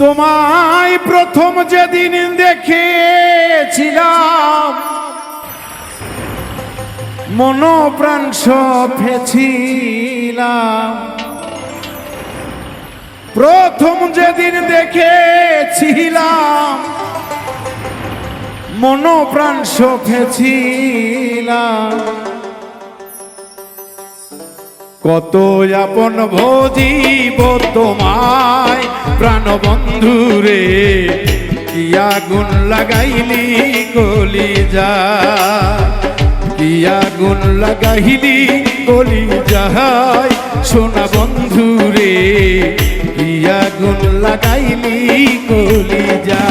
তোমায় প্রথম যেদিন দেখেছিলাম মনোপ্রাণ সপেছিলাম, প্রথম যেদিন দেখেছিলাম মনোপ্রাণ সপেছিলাম। কত আপন ভজিব তোমায় প্রাণবন্ধু রে, কি আগুন লাগাইলি কলিজা, কি আগুন লাগাইলি কলিজায় সোনা বন্ধু রে, কি আগুন লাগাইলি কলিজা।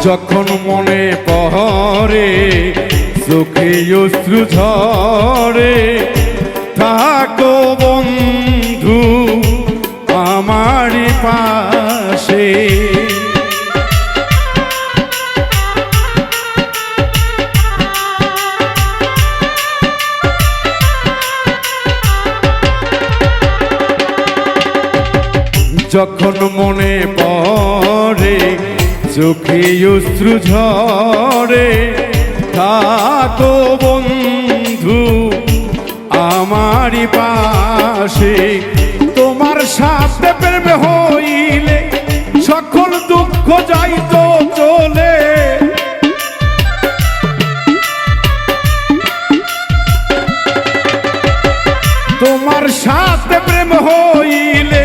যখন মনে পড়ে চোখে অশ্রু ঝরে, থাকো বন্ধু আমার পাশে। যখন মনে পড়ে চোখে অশ্রু ঝরে, থাকো বন্ধু আমার পাশে। তোমার সাথে প্রেম হইলে সকল দুঃখ যাইতো চলে, তোমার সাথে প্রেম হইলে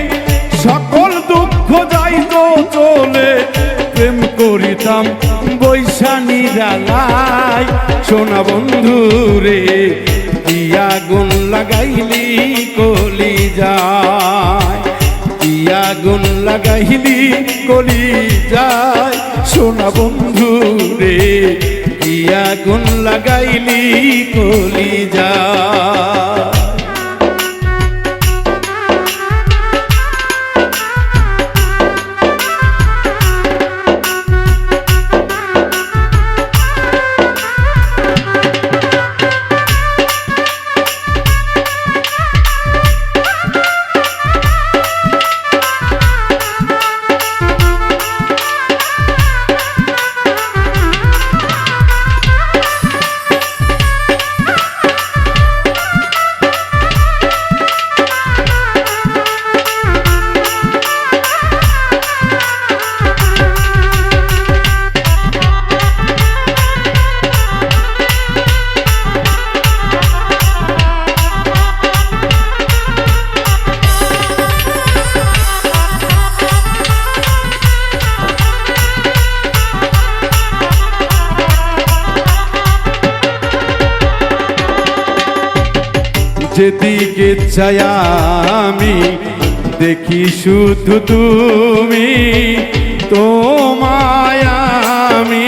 সকল দুঃখ যাইতো চলে। প্রেম করিতাম বৈশানী জ্বালাই সোনা বন্ধু রে, কি আগুন লাগাইলি কলিজায়, কি আগুন লাগাইলি কলিজায় সোনা বন্ধু রে, কি আগুন লাগাইলি কলিজায়। যেদিকে চাই আমি দেখি শুধু তুমি, তোমায় আমি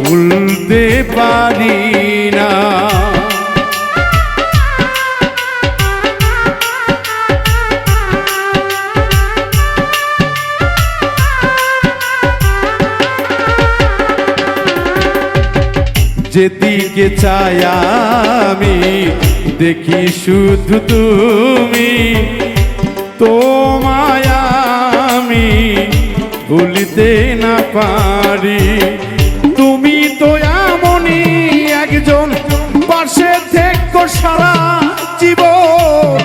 ভুলতে পারি না। যেদিকে চাই আমি দেখি শুধু তুমি, তোমায় আমি ভুলিতে না পারি। তুমি তো এমনই একজন পাশে থেকো সারা জীবন,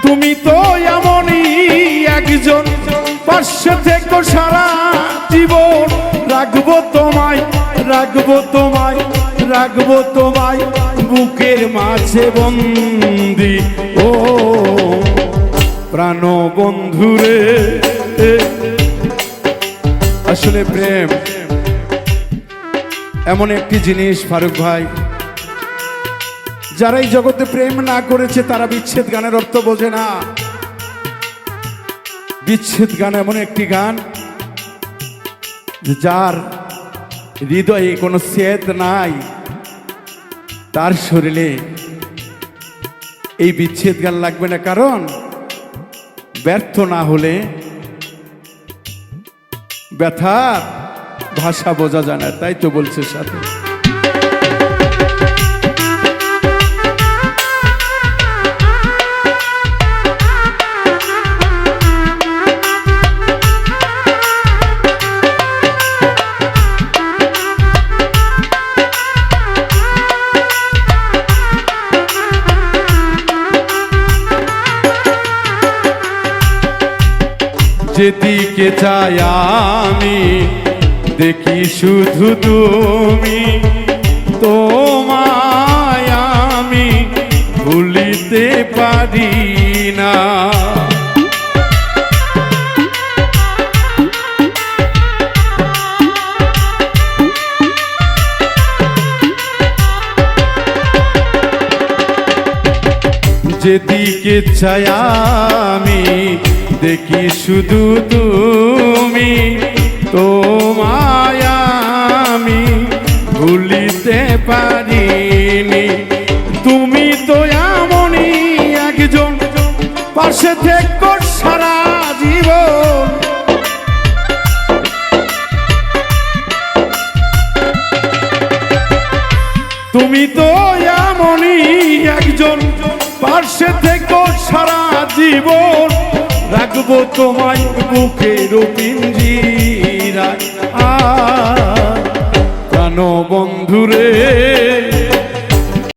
তুমি তো এমনই একজন পাশে থেকো সারা জীবন। রাখবো তোমায় রাখবো রাখবো তোমায় বুকের মাঝে বন্দি ও প্রাণ বন্ধুরে। আসলে প্রেম এমন একটি জিনিস ফারুক ভাই, যারা এই জগতে প্রেম না করেছে তারা বিচ্ছেদ গানের অর্থ বোঝে না। বিচ্ছেদ গান এমন একটি গান যার হৃদয়ে কোনো ছেদ নাই, তার শরীরে এই বিচ্ছেদ গান লাগবে না। কারণ ব্যর্থ না হলে ব্যথার ভাষা বোঝা যায় না, তাই তো বলছে সাথে। যেদিকে চাই আমি দেখি শুধু তুমি, তোমায় আমি ভুলিতে পারি না। যেদিকে চাই আমি দেখি শুধু তুমি, তোমায় আমি ভুলিতে পারিনি। তুমি তো এমনই একজন পাশে থেকো সারা জীবন, তুমি তো এমনই একজন পাশে থেকো সারা জীবন। রাখবো তোমায় বুকের পিঞ্জিরায় প্রাণ বন্ধুরে।